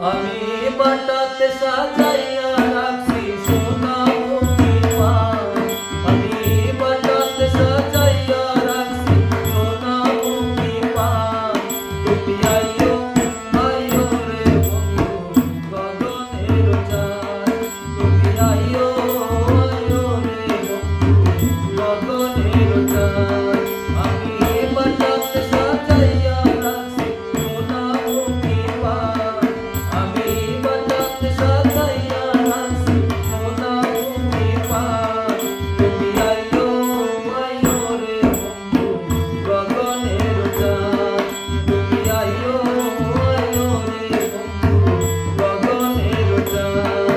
আমি বাটাতে সাজাইয়া রাখছি সোনা মুখী পান। আমি বাটাতে সাজাইয়া রাখছি সোনা মুখী পান। তুমি আইও আইও রে বন্ধু গগনের চাঁদ। তুমি আইও আইও রে বন্ধু গগনের চাঁদ। আমি বাটাতে সাজাইয়া রাখছি সোনা মুখী পান। আমি বাটাতে সাজাইয়া রাখছি সোনা মুখী পান। তুমি আইও আইও রে বন্ধু গগনের চাঁদ। তুমি আইও আইও রে বন্ধু গগনের চাঁদ।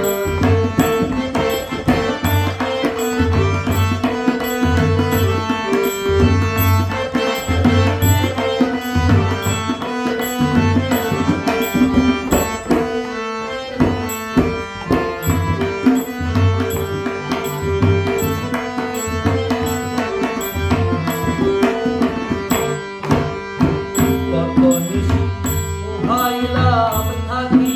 কত নিশি উহাইলাম থাকি